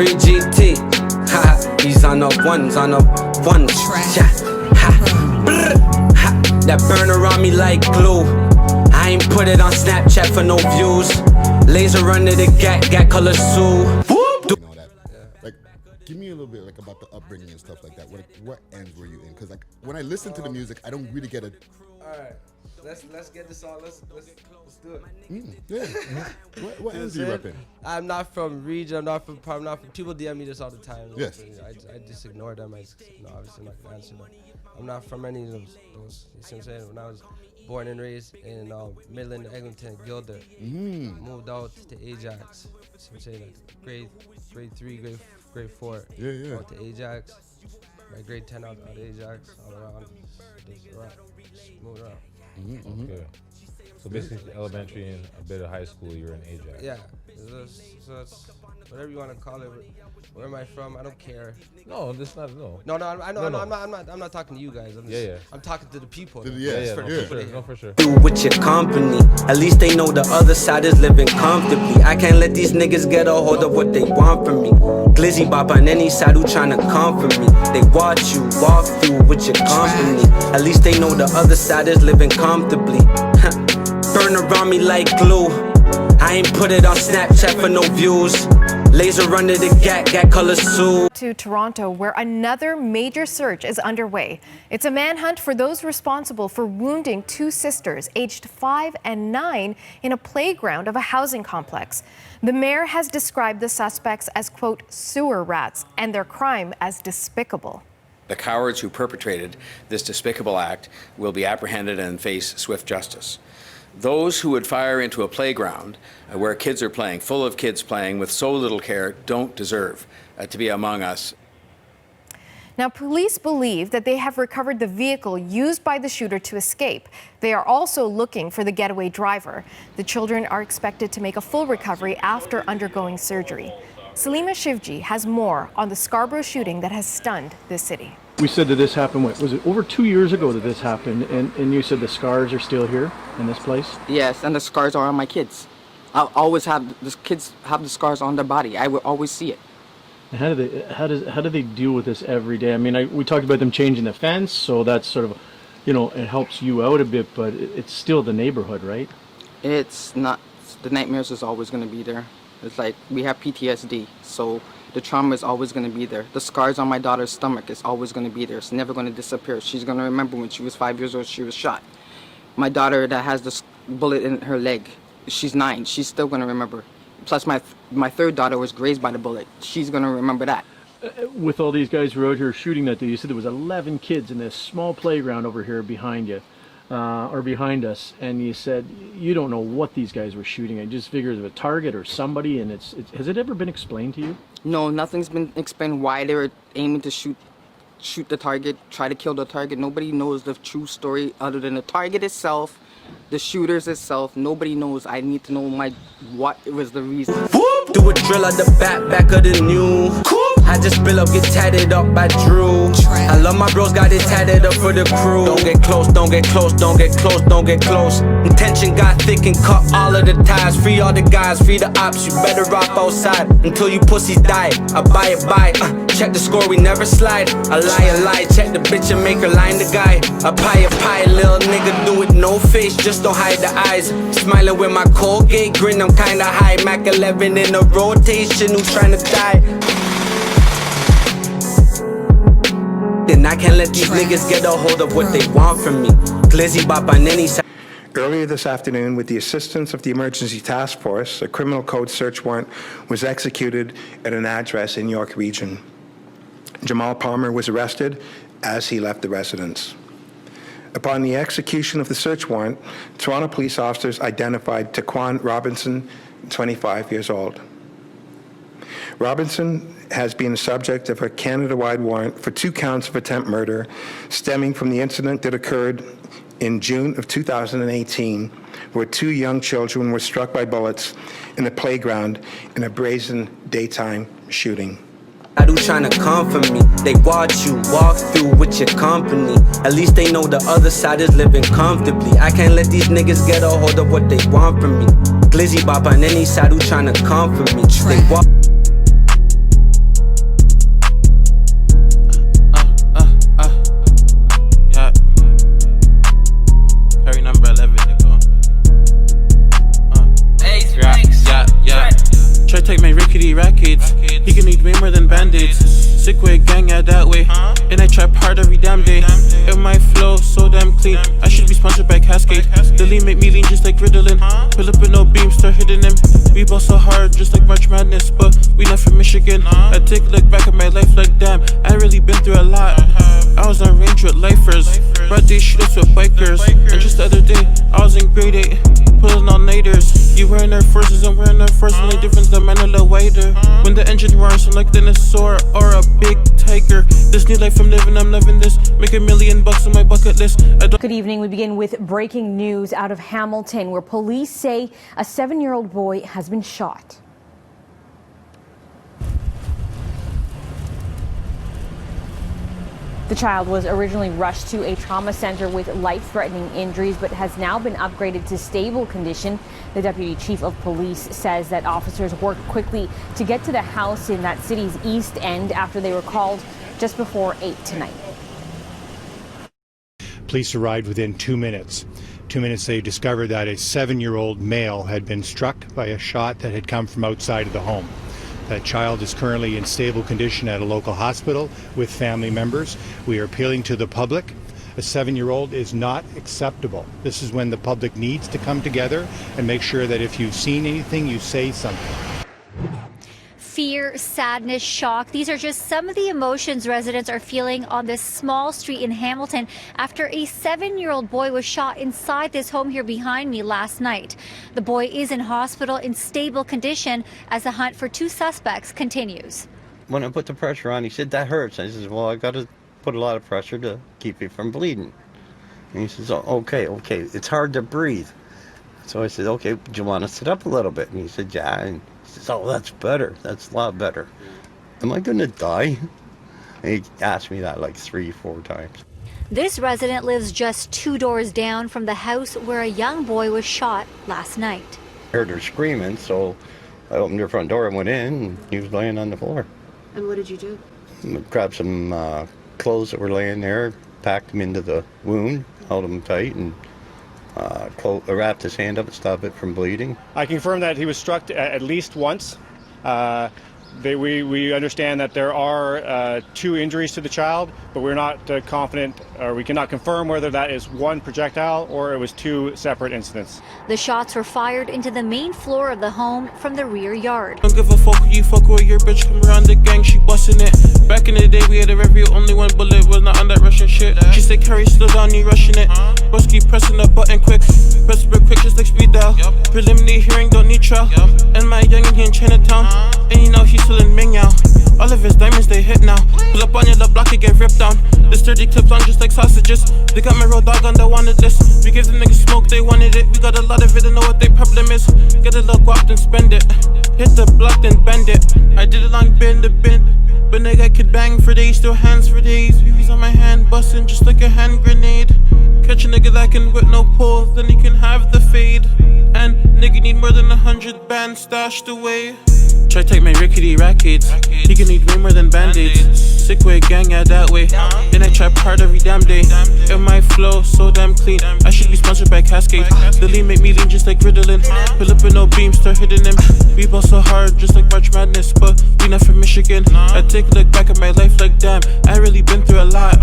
free GT. Ha, he's on the ones, yeah, ha, brr, ha. That burner on me like glue. I ain't put it on Snapchat for no views. Laser under the gat color Sue. Like, give me a little bit like about the upbringing and stuff like that. What ends were you in? Because like when I listen to the music, I don't really get it. All right, let's get this on. Let's do it. Yeah. What ends are you repping? I'm not from region. I'm not from people DM me this all the time. Yes. I just ignore them. Obviously I'm not gonna answer them. I'm not from any of those. You see what I'm saying? When I was born and raised in Midland, Eglinton, Gilder, moved out to Ajax. See what I'm saying? Like grade 3, grade 4. Yeah. Out to Ajax. My grade 10 out of Ajax. All around. Just moved around. Okay. So basically elementary and a bit of high school, you're in Ajax. Yeah. So it's whatever you want to call it. Where am I from? I don't care. No, this not no. No, I know. No. I'm not talking to you guys. I'm talking to the people. For sure. You with your company. At least they know the other side is living comfortably. I can't let these niggas get a hold of what they want from me. Glizzy bop on any side who tryna comfort me. They watch you walk through with your company. At least they know the other side is living comfortably. Burn around me like glue. I ain't put it on Snapchat for no views. Laser under the gat color Sue. To Toronto, where another major search is underway. It's a manhunt for those responsible for wounding 2 sisters, aged 5 and 9, in a playground of a housing complex. The mayor has described the suspects as, quote, sewer rats, and their crime as despicable. The cowards who perpetrated this despicable act will be apprehended and face swift justice. Those who would fire into a playground where kids are playing, full of kids playing with so little care, don't deserve to be among us. Now, police believe that they have recovered the vehicle used by the shooter to escape. They are also looking for the getaway driver. The children are expected to make a full recovery after undergoing surgery. Salima Shivji has more on the Scarborough shooting that has stunned this city. We said that this happened, was it over 2 years ago that this happened, and you said the scars are still here in this place? Yes, and the scars are on my kids. I'll always have, the kids have the scars on their body. I will always see it. And how do they deal with this every day? I mean, we talked about them changing the fence, so that's sort of, it helps you out a bit, but it's still the neighborhood, right? It's not, the nightmares is always going to be there. It's like, we have PTSD, so the trauma is always going to be there. The scars on my daughter's stomach is always going to be there. It's never going to disappear. She's going to remember when she was 5 years old, she was shot. My daughter that has this bullet in her leg, she's 9. She's still going to remember. Plus, my third daughter was grazed by the bullet. She's going to remember that. With all these guys who were out here shooting that day, you said there was 11 kids in this small playground over here behind you, or behind us, and you said you don't know what these guys were shooting at. You just figured it was a target or somebody, and has it ever been explained to you? No, nothing's been explained why they were aiming to shoot the target, try to kill the target. Nobody knows the true story other than the target itself, the shooters itself. Nobody knows. I need to know what was the reason. Do a drill at the back of the new. I just spill up, get tatted up by Drew. I love my bros, got it tatted up for the crew. Don't get close, don't get close, don't get close, don't get close. Intention got thick and cut all of the ties. Free all the guys, free the ops, you better rock outside until you pussies die. I buy it. Check the score, we never slide. A lie, check the bitch and make her line the guy. A pie, little nigga do it, no face, just don't hide the eyes. Smiling with my Colgate grin, I'm kinda high. Mac 11 in a rotation, who tryna die? And I can't let these niggas get a hold of what they want from me. Glizzy bop on any side. Earlier this afternoon, with the assistance of the Emergency Task Force, a criminal code search warrant was executed at an address in York Region. Jamal Palmer was arrested as he left the residence. Upon the execution of the search warrant, Toronto police officers identified Taquan Robinson, 25 years old. Robinson has been the subject of a Canada-wide warrant for 2 counts of attempt murder stemming from the incident that occurred in June of 2018, where 2 young children were struck by bullets in a playground in a brazen daytime shooting. Who tryna comfort me? They watch you walk through with your company. At least they know the other side is living comfortably. I can't let these niggas get a hold of what they want from me. Glizzy bop on any side who tryna comfort me. They walk. take my rickety rackets. He can need way more than band-aids. Sick way, gang, yeah, that way. And I trap hard every damn day. And my flow so damn clean. I should be sponsored by Cascade. The lean make me lean just like Ritalin. Pull up with no beam, start hitting them. We ball so hard just like March Madness, but we not from Michigan. I take a look back at my life like damn, I really been through a lot. I was on range with lifers, brought these shootouts with bikers. And just the other day, I was in grade 8, pulling all nighters. You wearing Air Forces, I'm wearing Air Forces. Only difference, the man a little wider. When the engine roars, I'm like dinosaur or a big tiger. This new life I'm loving this. Make $1 million on my bucket list. Good evening. We begin with breaking news out of Hamilton, where police say a 7-year-old boy has been shot. The child was originally rushed to a trauma center with life-threatening injuries, but has now been upgraded to stable condition. The deputy chief of police says that officers worked quickly to get to the house in that city's east end after they were called just before 8 tonight. Police arrived within 2 minutes. 2 minutes they discovered that a 7-year-old male had been struck by a shot that had come from outside of the home. That child is currently in stable condition at a local hospital with family members. We are appealing to the public. A 7-year-old is not acceptable. This is when the public needs to come together and make sure that if you've seen anything, you say something. Fear, sadness, shock. These are just some of the emotions residents are feeling on this small street in Hamilton after a 7-year-old boy was shot inside this home here behind me last night. The boy is in hospital in stable condition as the hunt for 2 suspects continues. When I put the pressure on, he said, "That hurts." I says, "Well, I got to put a lot of pressure to keep it from bleeding." And he says, "Oh, okay, it's hard to breathe." So I said, "Okay, do you want to sit up a little bit?" And he said, "Yeah." And he says, "Oh, that's better. That's a lot better." Am I going to die? And he asked me that like 3-4 times. This resident lives just 2 doors down from the house where a young boy was shot last night. I heard her screaming, so I opened her front door and went in, and he was laying on the floor. And what did you do? Grabbed some clothes that were laying there, packed them into the wound, held them tight, and wrapped his hand up and stopped it from bleeding. I confirm that he was struck at least once. We understand that there are 2 injuries to the child, but we're not confident, or we cannot confirm whether that is one projectile or it was 2 separate incidents. The shots were fired into the main floor of the home from the rear yard. Don't give a fuck who you fuck with, your bitch come around the gang, she bustin' it. Back in the day we had a review, only one bullet was not on that Russian shit. She said, "Carry, slow down, you rushing it." Bus keep pressing the button quick, press break quick just like speed dial. Preliminary hearing, don't need trial. And my youngin' here in Chinatown, and you know he's still in Ming Yao. All of his diamonds they hit now. Pull up on your left block, it get ripped down. This 30 clips on just like sausages. They got my road dog on the wanted list. We give them niggas smoke, they wanted it. We got a lot of it, and know what their problem is. Get a little guap, then spend it. Hit the block, then bend it. I did it long bin to bin. But nigga could bang for days, still hands for days. VV's on my hand, bustin' just like a hand grenade. Catch a nigga that can with no pole, then he can have the fade. And nigga need more than 100 bands stashed away. Try take my rickety rackets. He can need way more than band-aids. Sick way, gang, yeah, that way. And I trap hard every damn day. And my flow so damn clean. I should be sponsored by Cascade. The lean make me lean just like Ritalin. Pull up with no beam, start hitting them. We ball so hard just like March Madness, but we not from Michigan. I take a look back at my life like damn, I really been through a lot.